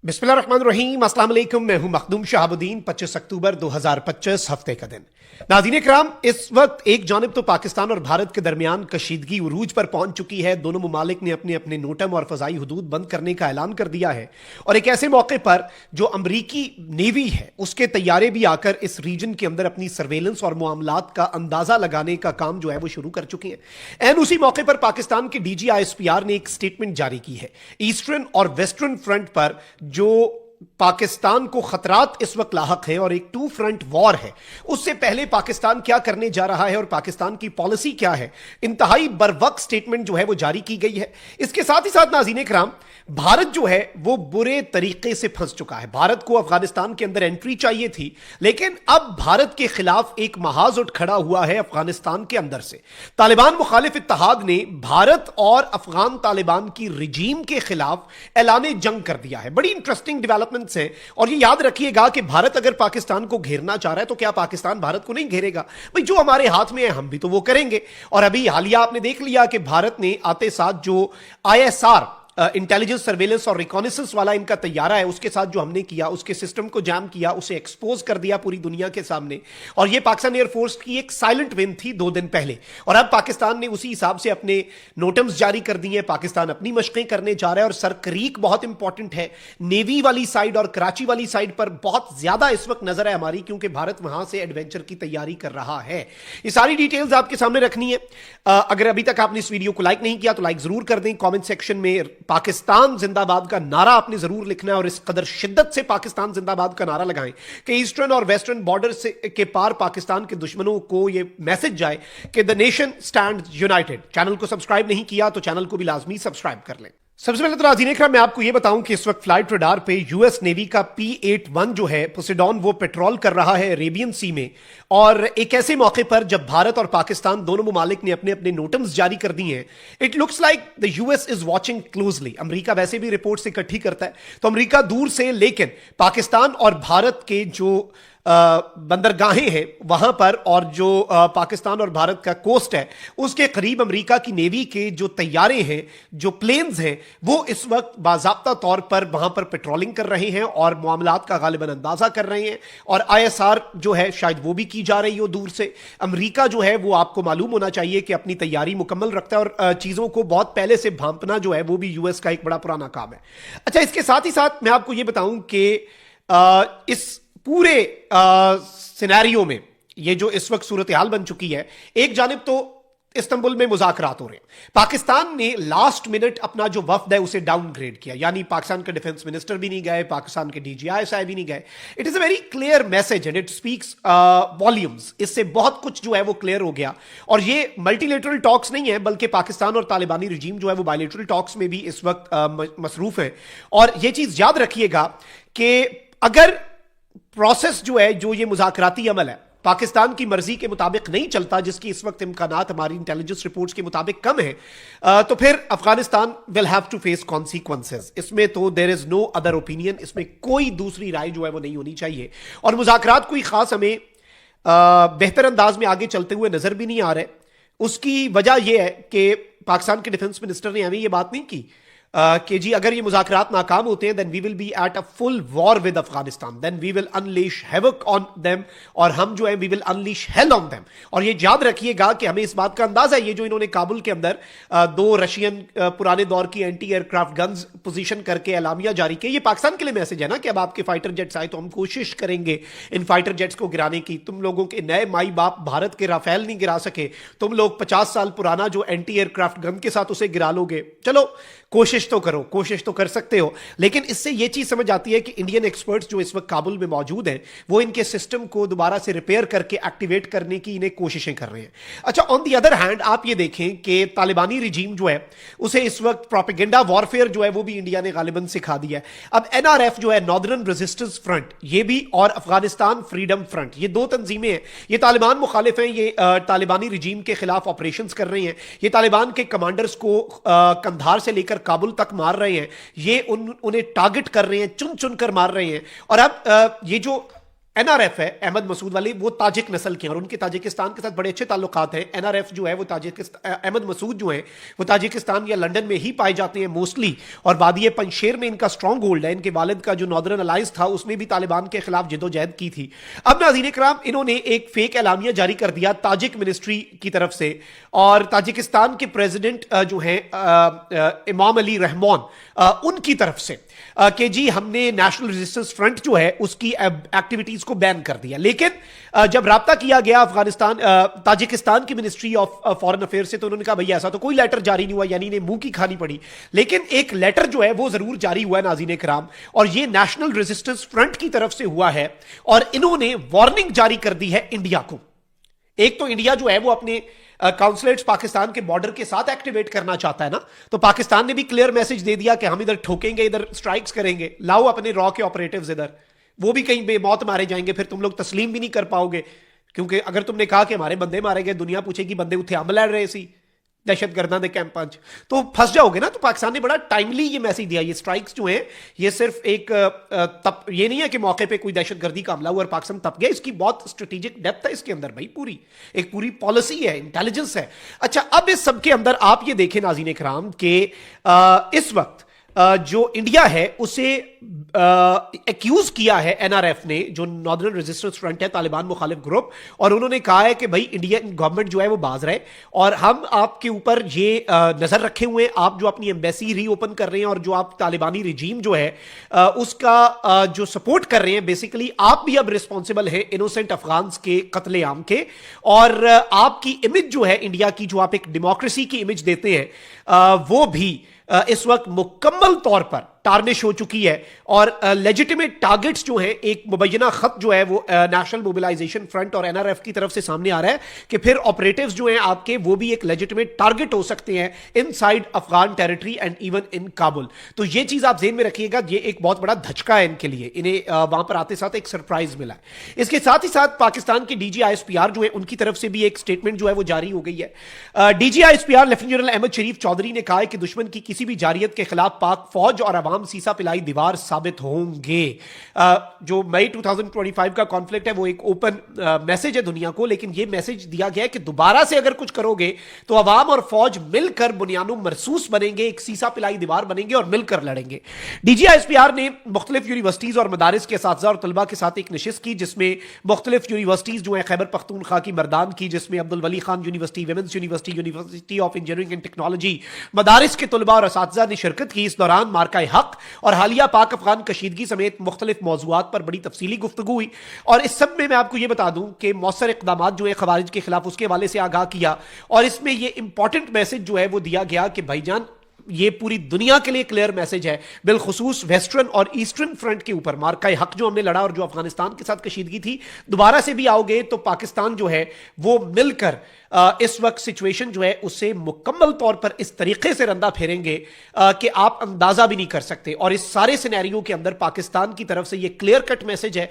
बिस्मिल्लाहिर्रहमानिर्रहीम, अस्सलाम वालेकुम। मैं हूं मखदूम शहाबुद्दीन। 25 अक्टूबर 2025 हफ्ते का दिन। नाज़रीन किराम, इस वक्त एक जानिब तो पाकिस्तान और भारत के दरमियान कशीदगी उरूज पर पहुंच चुकी है। दोनों ममालिक ने अपने अपने नोटम और फ़ज़ाई हुदूद बंद करने का ऐलान कर दिया है, और एक ऐसे मौके पर जो अमरीकी नेवी है उसके तैयारे भी आकर इस रीजन के अंदर अपनी सर्वेलेंस और मामलात का अंदाजा लगाने का काम जो है वो शुरू कर चुकी हैं। एन उसी मौके पर पाकिस्तान के DGISPR ने एक स्टेटमेंट जारी की है। ईस्टर्न और वेस्टर्न फ्रंट पर जो पाकिस्तान को खतरात इस वक्त लाहक है और एक टू फ्रंट वॉर है, उससे पहले पाकिस्तान क्या करने जा रहा है और पाकिस्तान की पॉलिसी क्या है, इंतहाई बरवक्त स्टेटमेंट जो है वो जारी की गई है। इसके साथ ही साथ नाज़रीन किराम, भारत जो है वो बुरे तरीके से फंस चुका है। भारत को अफगानिस्तान के अंदर एंट्री चाहिए थी, लेकिन अब भारत के खिलाफ एक महाज उठ खड़ा हुआ है अफगानिस्तान के अंदर से। तालिबान मुखालिफ इत्तेहाद ने भारत और अफगान तालिबान की रिजीम के खिलाफ ऐलान जंग कर दिया है। बड़ी इंटरेस्टिंग डेवलपमेंट्स हैं, और ये याद रखिएगा कि भारत अगर पाकिस्तान को घेरना चाह रहा है तो क्या पाकिस्तान भारत को नहीं घेरेगा? भाई, जो हमारे हाथ में है हम भी तो वो करेंगे। और अभी हालिया आपने देख लिया कि भारत ने आते साथ जो ISR इंटेलिजेंस सर्वेलेंस और रिकॉनिसेंस वाला इनका तैयारा है, उसके साथ जो हमने किया, उसके सिस्टम को जाम किया, उसे एक्सपोज कर दिया पूरी दुनिया के सामने। और यह पाकिस्तान एयरफोर्स की एक साइलेंट विन थी 2 दिन पहले, और अब पाकिस्तान ने उसी हिसाब से अपने नोटम्स जारी कर दिए हैं। पाकिस्तान अपनी मशकें करने जा रहा है, और सरक्रीक बहुत इंपॉर्टेंट है। नेवी वाली साइड और कराची वाली साइड पर बहुत ज्यादा इस वक्त नजर है हमारी, क्योंकि भारत वहां से एडवेंचर की तैयारी कर रहा है। ये सारी डिटेल्स आपके सामने रखनी है। अगर अभी तक आपने इस वीडियो को लाइक नहीं किया तो लाइक जरूर कर दें। कमेंट सेक्शन में पाकिस्तान जिंदाबाद का नारा आपने जरूर लिखना है, और इस कदर शिद्दत से पाकिस्तान जिंदाबाद का नारा लगाएं कि ईस्टर्न और वेस्टर्न बॉर्डर से के पार पाकिस्तान के दुश्मनों को यह मैसेज जाए कि the nation stand United. Channel को सब्सक्राइब नहीं किया तो चैनल को भी लाजमी सब्सक्राइब कर लें। सबसे पहले तो नाज़रीन इकराम, मैं आपको यह बताऊं कि इस वक्त फ्लाइट रडार पे US नेवी का P-81 जो है पोसेडॉन, वो पेट्रोल कर रहा है अरेबियन सी में। और एक ऐसे मौके पर जब भारत और पाकिस्तान दोनों ममालिक ने अपने अपने नोटम्स जारी कर दिए हैं, it looks like the US is watching closely. America वैसे भी रिपोर्ट्स इकट्ठी करता है, तो अमेरिका दूर से, लेकिन पाकिस्तान और भारत के जो बंदरगाहें हैं वहां पर, और जो पाकिस्तान और भारत का कोस्ट है उसके करीब अमेरिका की नेवी के जो तैयारे हैं, जो प्लेन्स हैं, वो इस वक्त बाज़ाब्ता तौर पर वहां पर पेट्रोलिंग कर रहे हैं और मामलात का गालिबन अंदाजा कर रहे हैं। और ISR जो है शायद वो भी की जा रही हो दूर से। अमेरिका जो है वो आपको मालूम होना चाहिए कि अपनी तैयारी मुकम्मल रखता है, और चीज़ों को बहुत पहले से भांपना जो है वो भी US का एक बड़ा पुराना काम है। अच्छा, इसके साथ ही साथ मैं आपको ये बताऊं कि इस पूरे सिनेरियो में ये जो इस वक्त सूरत हाल बन चुकी है, एक जानिब तो इस्तांबुल में मुज़ाकरात हो रहे हैं। पाकिस्तान ने लास्ट मिनट अपना जो वफ्द है उसे डाउनग्रेड किया, यानी पाकिस्तान के डिफेंस मिनिस्टर भी नहीं गए, पाकिस्तान के DGI साहब भी नहीं गए। It is a very clear message and it speaks volumes. इससे बहुत कुछ जो है वो क्लियर हो गया। और ये मल्टीलेटरल टॉक्स नहीं है, बल्कि पाकिस्तान और तालिबानी रिजीम जो है वो बायलेटरल टॉक्स में भी इस वक्त मसरूफ है। और ये चीज याद रखिएगा कि अगर प्रोसेस जो है, जो ये मुज़ाकराती अमल है, पाकिस्तान की मर्जी के मुताबिक नहीं चलता, जिसकी इस वक्त इम्कानात हमारी इंटेलिजेंस रिपोर्ट्स के मुताबिक कम है, तो फिर Afghanistan will have to face consequences. इसमें तो there is no other opinion, इसमें कोई दूसरी राय जो है वो नहीं होनी चाहिए। और मुज़ाकरात कोई खास हमें बेहतर अंदाज में आगे चलते हुए नजर भी नहीं आ रहे। उसकी वजह यह है कि पाकिस्तान के डिफेंस मिनिस्टर ने हमें यह बात नहीं की कि जी अगर ये मुज़ाकरात नाकाम होते हैं then we will be at a full war with Afghanistan, then we will unleash havoc on them, और हम जो है we will unleash hell on them. और ये याद रखिएगा कि हमें इस बात का अंदाजा है, ये जो इन्होंने काबुल के अंदर 2 रशियन पुराने दौर की एंटी एयरक्राफ्ट गन्स पोजीशन करके एलामिया जारी किया, ये पाकिस्तान के लिए मैसेज है ना कि अब आपके फाइटर जेट्स आए तो हम कोशिश करेंगे इन फाइटर जेट्स को गिराने की। तुम लोगों के नए माई बाप भारत के राफेल नहीं गिरा सके, तुम लोग 50 साल पुराना जो एंटी एयरक्राफ्ट गन के साथ उसे गिरा लोगे। चलो कोशिश तो करो, कोशिश तो कर सकते हो। लेकिन इससे यह चीज समझ आती है कि इंडियन एक्सपर्ट्स जो इस वक्त काबुल में मौजूद हैं, वो इनके सिस्टम को दोबारा से रिपेयर करके एक्टिवेट करने की इन्हें कोशिशें कर रहे हैं। अच्छा, ऑन दी अदर हैंड आप ये देखें कि तालिबानी रिजीम जो है उसे इस वक्त प्रोपेगेंडा वॉरफेयर जो है वो भी इंडिया ने गालिबन सिखा दिया है। अब NRF जो है, नॉर्दर्न रेजिस्टेंस फ्रंट, ये भी, और अफगानिस्तान फ्रीडम फ्रंट, ये 2 तंजीमें हैं। ये तालिबान मुखालिफ हैं, ये तालिबानी रिजीम के खिलाफ ऑपरेशन कर रही हैं। ये तालिबान के कमांडर्स को कंधार से लेकर काबुल तक मार रहे हैं, ये उन्हें टारगेट कर रहे हैं, चुन चुन कर मार रहे हैं। और अब ये जो एनआरएफ है अहमद मसूद वाले, वो ताजिक नस्ल के हैं और उनके ताजिकिस्तान के साथ बड़े अच्छे ताल्लुकात हैं। एनआरएफ जो है वो ताजिकिस्तान, अहमद मसूद जो है वो ताजिकिस्तान या लंदन में ही पाए जाते हैं मोस्टली, और वादी पंजशेर में इनका स्ट्रॉन्ग होल्ड है। इनके वालिद का जो नॉर्दर्न अलायंस था उसमें भी तालिबान के खिलाफ जिदोजहद की थी। अब नाज़रीन कराम, इन्होंने एक फेक एलामिया जारी कर दिया ताजिक मिनिस्ट्री की तरफ से, और ताजिकिस्तान के प्रेसिडेंट जो हैं इमाम अली रहमान, उनकी तरफ से कि जी हमने नेशनल रेजिस्टेंस फ्रंट जो है उसकी एक्टिविटीज को बैन कर दिया। लेकिन जब राब्ता किया गया अफगानिस्तान ताजिकिस्तान की मिनिस्ट्री ऑफ फॉरेन अफेयर्स से, तो उन्होंने कहा भैया ऐसा तो कोई लेटर जारी नहीं हुआ, यानी इन्हें मुंह की खानी पड़ी। लेकिन एक लेटर जो है वो जरूर जारी हुआ है नाज़रीन कराम, और ये नेशनल रेजिस्टेंस फ्रंट की तरफ से हुआ है, और इन्होंने वार्निंग जारी कर दी है इंडिया को। एक तो इंडिया जो है वो अपने काउंसलेट्स पाकिस्तान के बॉर्डर के साथ एक्टिवेट करना चाहता है ना, तो पाकिस्तान ने भी क्लियर मैसेज दे दिया कि हम इधर ठोकेंगे, इधर स्ट्राइक्स करेंगे, लाओ अपने रॉ के ऑपरेटिव्स इधर, वो भी कहीं बेमौत मारे जाएंगे, फिर तुम लोग तस्लीम भी नहीं कर पाओगे, क्योंकि अगर तुमने कहा कि हमारे बंदे मारे गए, दुनिया पूछेगी बंदे उत्थे अमल लड़ रहे सी दहशतगर्दां दे कैंपां च, तो फंस जाओगे ना। तो पाकिस्तान ने बड़ा टाइमली ये मैसेज दिया। ये स्ट्राइक्स जो हैं ये सिर्फ एक ये नहीं है कि मौके पे कोई दहशतगर्दी का हमला हुआ और पाकिस्तान तप गया, इसकी बहुत स्ट्रेटेजिक डेप्थ है इसके अंदर भाई, पूरी एक पूरी पॉलिसी है, इंटेलिजेंस है। अच्छा, अब इस सब के अंदर आप ये देखें नाज़रीन कराम कि इस वक्त जो इंडिया है उसे एक्यूज किया है एनआरएफ ने, जो नॉर्दर्न रेजिस्टेंस फ्रंट है, तालिबान मुखालिफ ग्रुप, और उन्होंने कहा है कि भाई इंडियन गवर्नमेंट जो है वो बाज रहे, और हम आपके ऊपर ये नजर रखे हुए हैं, आप जो अपनी एम्बेसी रीओपन कर रहे हैं और जो आप तालिबानी रिजीम जो है उसका जो सपोर्ट कर रहे हैं, बेसिकली आप भी अब रिस्पॉन्सिबल हैं इनोसेंट अफगान्स के कत्लेआम के, और आपकी इमेज जो है इंडिया की, जो आप एक डेमोक्रेसी की इमेज देते हैं, वो भी इस वक्त मुकम्मल तौर पर टार्निश हो चुकी है। और लेजिटिमेट टारगेट्स जो हैं, एक मुबैना खत जो है वो नेशनल मोबिलाइजेशन फ्रंट और एनआरएफ की तरफ से सामने आ रहा है कि फिर ऑपरेटिव्स जो हैं आपके, वो भी एक लेजिटिमेट टारगेट हो सकते हैं inside Afghan territory and even in Kabul. तो ये चीज आप ज़हन में रखिएगा, ये एक बहुत बड़ा धचका है इनके लिए, इन्हें वहां पर आते साथ एक सरप्राइज मिला है। इसके साथ ही साथ पाकिस्तान की DGISPR जो है उनकी तरफ से भी एक स्टेटमेंट जो है वो जारी हो गई है। DGISPR लेफ्टिनेंट जनरल अहमद शरीफ चौधरी ने कहा है कि दुश्मन की किसी भी जारियत के खिलाफ पाक फौज और अवाम सीसा पिलाई दीवार साबित होंगे। जो मई 2025 का कॉन्फ्लिक्ट है वो एक ओपन मैसेज है दुनिया को, लेकिन ये मैसेज दिया गया है कि दोबारा से अगर कुछ करोगे तो अवाम और फौज मिलकर बुनियादो मरसूस बनेंगे, एक सीसा पिलाई दीवार बनेंगे और मिलकर लड़ेंगे। DGISPR ने मुख्तलिफ यूनिवर्सिटीज और मदारिस के असातिज़ा और तलबा के साथ एक नशिस्त की, जिसमें मुख्तलिफ यूनिवर्सिटीज जो है खैबर पख्तूनख्वा की मरदान की, जिसमें Abdul Wali Khan university, women's university, university of engineering and technology, मदारिस के तलबा और असातिज़ा ने शिरकत की। इस दौरान मार्का हक और हालिया पाक अफगान कशीदगी समेत मुख्तलिफ मौज़ूआत पर बड़ी तफसीली गुफ्तगू हुई। और इस सब में मैं आपको यह बता दूं कि मौसर इक़दामात जो है खवारिज के खिलाफ, उसके हवाले से आगाह किया, और इसमें यह इंपॉर्टेंट मैसेज जो है वो दिया गया कि भाईजान ये पूरी दुनिया के लिए क्लियर मैसेज है, बिलखुसूस वेस्टर्न और ईस्टर्न फ्रंट के ऊपर मार्का हक जो हमने लड़ा और जो अफगानिस्तान के साथ कशीदगी थी, दोबारा से भी आओगे तो पाकिस्तान जो है वो मिलकर इस वक्त सिचुएशन जो है उससे मुकम्मल तौर पर इस तरीके से रंदा फेरेंगे कि आप अंदाजा भी नहीं कर सकते। और इस सारे सिनेरियो के अंदर पाकिस्तान की तरफ से ये क्लियर कट मैसेज है